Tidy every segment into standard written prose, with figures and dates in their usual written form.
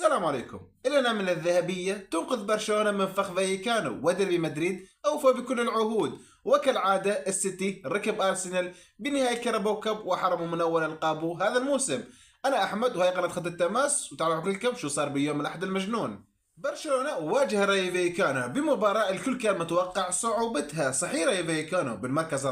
السلام عليكم. الأنامل الذهبية تنقذ برشلونة من فخ فايكانو وديربي مدريد أوفى بكل العهود، وكالعادة السيتي ركب أرسنال بنهاية كاراباو كاب وحرموا من أول ألقابه هذا الموسم. أنا أحمد وهي قناة خط التماس، وتعالوا أحكي لكم شو صار بيوم الأحد المجنون. برشلونة واجه راي فايكانو بمباراة الكل كان متوقع صعوبتها. صحيح راي فايكانو بالمركز 14،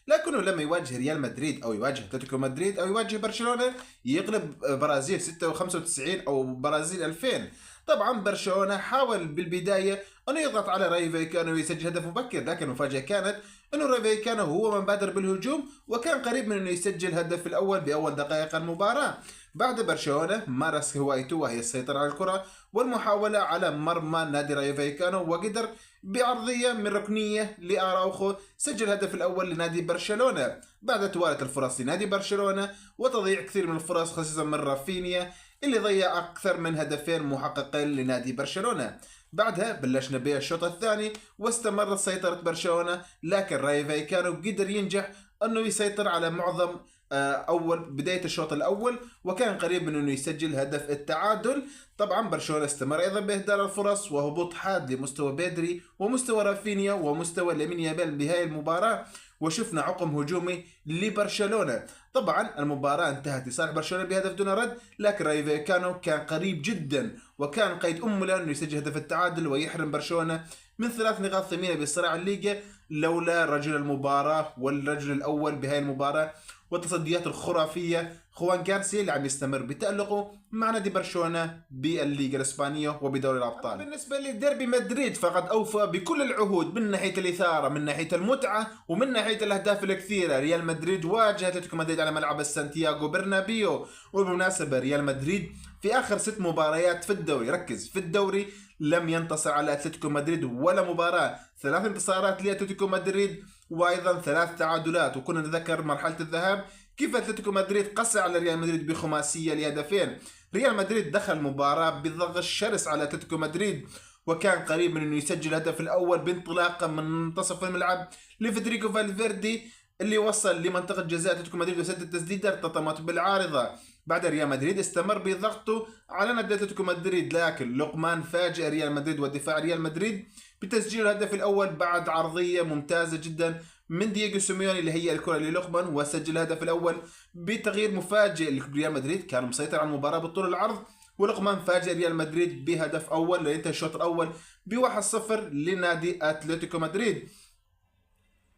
لكنه لما يواجه ريال مدريد او يواجه اتلتيكو مدريد او يواجه برشلونة يقلب برازيل 96 او برازيل 2000. طبعا برشلونة حاول بالبداية انه يضغط على راي فايكانو ويسجل هدف مبكر، لكن المفاجأة كانت انه راي فايكانو هو من بادر بالهجوم وكان قريب من انه يسجل الهدف الاول باول دقائق المباراة. بعد برشلونة مارس هوايته وهي السيطرة على الكرة والمحاولة على مرمى نادي رايو فايكانو، وقدر بعرضية من ركنية لأراوخو سجل الهدف الأول لنادي برشلونة بعد توالت الفرص لنادي برشلونة وتضييع كثير من الفرص خصيصا من رافينيا اللي ضيع أكثر من هدفين محققين لنادي برشلونة. بعدها بلشنا بها الشوط الثاني واستمرت سيطرة برشلونة، لكن رايو فايكانو قدر ينجح أنه يسيطر على معظم اول بدايه الشوط الاول وكان قريب من انه يسجل هدف التعادل. طبعا برشلونه استمر ايضا باهدار الفرص وهبوط حاد لمستوى بيدري ومستوى رافينيا ومستوى لامين يامال بهاي المباراه، وشفنا عقم هجومي لبرشلونه. طبعا المباراه انتهت لصالح برشلونه بهدف دون رد، لكن راي فايكانو كان قريب جدا وكان قيد امله انه يسجل هدف التعادل ويحرم برشلونه من 3 نقاط ثمينه بصراع الليغا لولا رجل المباراه والرجل الاول بهاي المباراه والتصديات الخرافية خوان غارسيا اللي عم يستمر بتألقه مع نادي برشلونة بالليغا الإسبانية وبدوري الأبطال. بالنسبة لديربي مدريد فقد أوفى بكل العهود من ناحية الإثارة، من ناحية المتعة، ومن ناحية الأهداف الكثيرة. ريال مدريد واجه أتلتيكو مدريد على ملعب السانتياغو برنابيو، وبالمناسبة ريال مدريد في آخر 6 مباريات في الدوري، ركز، في الدوري لم ينتصر على أتلتيكو مدريد ولا مباراة. 3 انتصارات لأتلتيكو مدريد وايضا 3 تعادلات. وكنا نتذكر مرحله الذهاب كيف اتلتيكو مدريد قسى على ريال مدريد بخماسيه لهدفين. ريال مدريد دخل المباراه بضغط شرس على اتلتيكو مدريد وكان قريب من انه يسجل الهدف الاول بانطلاقه من منتصف الملعب لفيدريكو فالفيردي اللي وصل لمنطقه جزاء اتلتيكو مدريد وسدد تسديده ارتطمت بالعارضه. بعد ريال مدريد استمر بضغطه على نادي اتلتيكو مدريد، لكن لقمان فاجئ ريال مدريد ودفاع ريال مدريد بتسجيل الهدف الاول بعد عرضيه ممتازه جدا من دييغو سيميوني اللي هي الكره للوخمان وسجل الهدف الاول بتغيير مفاجئ لريال مدريد. كان مسيطر على المباراه بالطول العرض ولقمان فاجئ ريال مدريد بهدف اول لينتهي الشوط الاول ب1-0 لنادي اتلتيكو مدريد.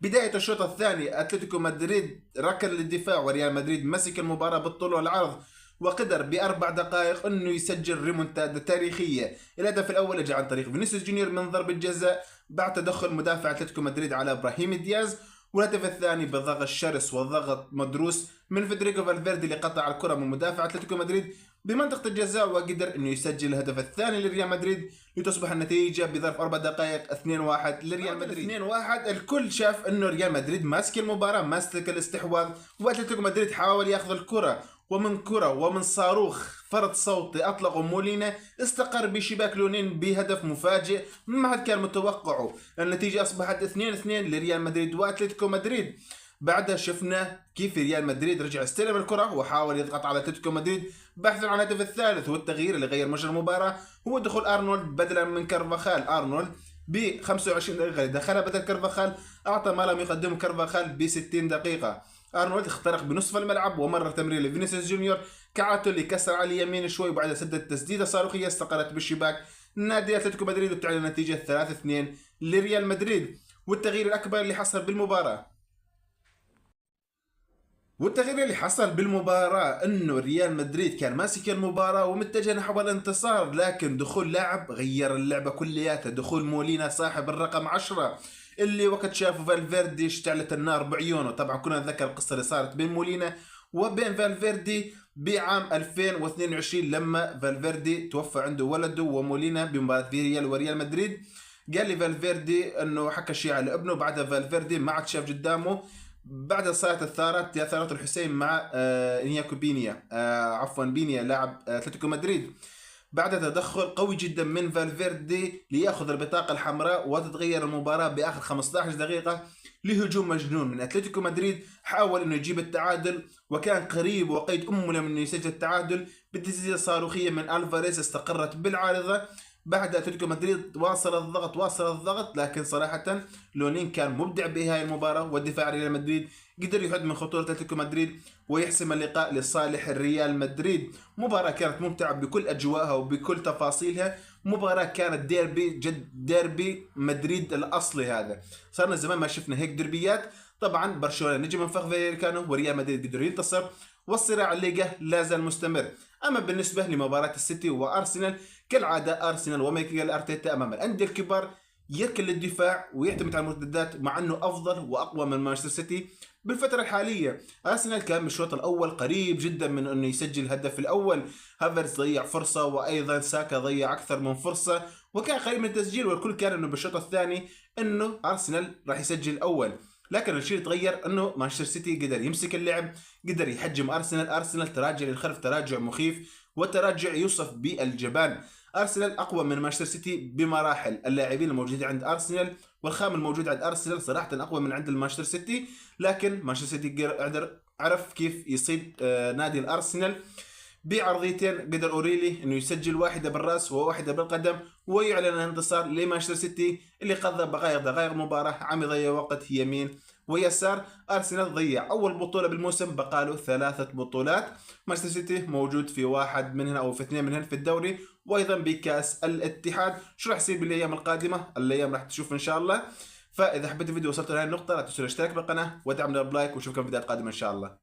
بداية الشوط الثاني اتلتيكو مدريد ركن للدفاع وريال مدريد مسك المباراة بالطول والعرض وقدر ب4 دقائق انه يسجل ريمونتادا تاريخيه. الهدف الاول اجى عن طريق فينيسيوس جونيور من ضربه جزاء بعد تدخل مدافع اتلتيكو مدريد على ابراهيم دياز، والهدف الثاني بضغط شرس وضغط مدروس من فيدريكو فالفيردي اللي قطع الكره من مدافع اتلتيكو مدريد بمنطقه الجزاء وقدر انه يسجل الهدف الثاني لريال مدريد لتصبح النتيجه بظرف 4 دقائق 2-1 لريال مدريد. 2-1 الكل شاف انه ريال مدريد ماسك المباراه ماسك الاستحواذ واتلتيكو مدريد حاول ياخذ الكره، ومن كرة ومن صاروخ فرد صوتي أطلقه مولينا استقر بشباك لونين بهدف مفاجئ ما حد كان متوقعه. النتيجة أصبحت 2-2 لريال مدريد وأتلتيكو مدريد. بعدها شفنا كيف ريال مدريد رجع استلم الكرة وحاول يضغط على أتلتيكو مدريد بحثا عن الهدف الثالث، والتغيير اللي غير مجرى المباراة هو دخول أرنولد بدلا من كارفاخال. أرنولد ب 25 دقيقة دخلها بدل كارفاخال، أعطى ما لم يقدمه كارفاخال ب 60 دقيقة. ارنولد اخترق بنصف الملعب ومرر تمرير لفينيسيوس جونيور كعادته اللي كسر على اليمين شوي وبعدها سدد تسديده صاروخيه استقرت بالشباك نادي اتلتيكو مدريد وبتعلن النتيجه 3-2 لريال مدريد. والتغيير الاكبر اللي حصل بالمباراة انه ريال مدريد كان ماسك المباراة ومتجه نحو الانتصار، لكن دخول لاعب غير اللعبة كلياتها. دخول مولينا صاحب الرقم 10 اللي وقت شافوا فالفيردي اشتعلت النار بعيونه. طبعا كنا نتذكر القصة اللي صارت بين مولينا وبين فالفيردي بعام 2022 لما فالفيردي توفى عنده ولده ومولينا بمباراة ريال وريال مدريد. قال لي فالفيردي انه حكى شيء على ابنه، بعدها فالفيردي ما عاد شاف قدامه. بعد صارت الثارات يا ثارات الحسين مع انياكو بينيا عفوا بينيا لاعب اتلتيكو مدريد. بعد تدخل قوي جدا من فالفيردي ليأخذ البطاقة الحمراء، وتتغير المباراة بآخر 15 دقيقة لهجوم مجنون من أتلتيكو مدريد. حاول أنه يجيب التعادل وكان قريب وقيد أمه من أنه يسجل التعادل بتسديدة صاروخية من ألفاريز استقرت بالعارضة. بعد أتلتيكو مدريد واصل الضغط، لكن صراحة لونين كان مبدع بهاي المباراة، والدفاع ريال مدريد قدر يحد من خطورة أتلتيكو مدريد ويحسم اللقاء لصالح الريال مدريد. مباراة كانت ممتعة بكل أجواءها وبكل تفاصيلها. مباراة كانت ديربي، جد ديربي مدريد الأصلي. هذا صارنا زمان ما شفنا هيك دربيات. طبعا برشلونة نجم من فخ فاليركانو وريال مدريد قدروا ينتصر، والصراع الليغا لا زال مستمر. أما بالنسبة لمباراة السيتي وأرسنال، كالعادة أرسنال وميكيل أرتيتا أمام الأندية الكبار يركن للدفاع ويعتمد على المرتدات، مع أنه أفضل وأقوى من مانشستر سيتي بالفترة الحالية. أرسنال كان بالشوط الأول قريب جدا من أنه يسجل الهدف الأول. هافرز ضيع فرصة، وأيضا ساكا ضيع أكثر من فرصة، وكان قريب من التسجيل، والكل كان أنه بالشوط الثاني أنه أرسنال راح يسجل الأول. لكن الشيء تغير أنه مانشستر سيتي قدر يمسك اللعب، قدر يحجم أرسنال تراجع للخلف تراجع مخيف، وتراجع يوصف بالجبان. أرسنال أقوى من مانشستر سيتي بمراحل. اللاعبين الموجودين عند أرسنال والخام الموجود عند أرسنال صراحة أقوى من عند مانشستر سيتي، لكن مانشستر سيتي عرف كيف يصيد نادي الأرسنال بعرضيتين. قدر أوريلي انه يسجل واحدة بالراس وواحدة بالقدم، ويعلن الانتصار لمانشستر سيتي اللي قضى بقايا دقائق المباراة عم يضيع وقت يمين ويسار. أرسنال ضيع أول بطولة بالموسم، بقاله 3 بطولات. مانشستر سيتي موجود في واحد منهن أو في 2 منهن في الدوري، وأيضا بكأس الاتحاد. شو راح يصير بالأيام القادمة؟ الأيام راح تشوف إن شاء الله. فإذا حبيت الفيديو وصلت لهذه النقطة لا تنسوا الاشتراك بالقناة ودعمنا بلايك، وشوفكم في فيديوهات قادمة إن شاء الله.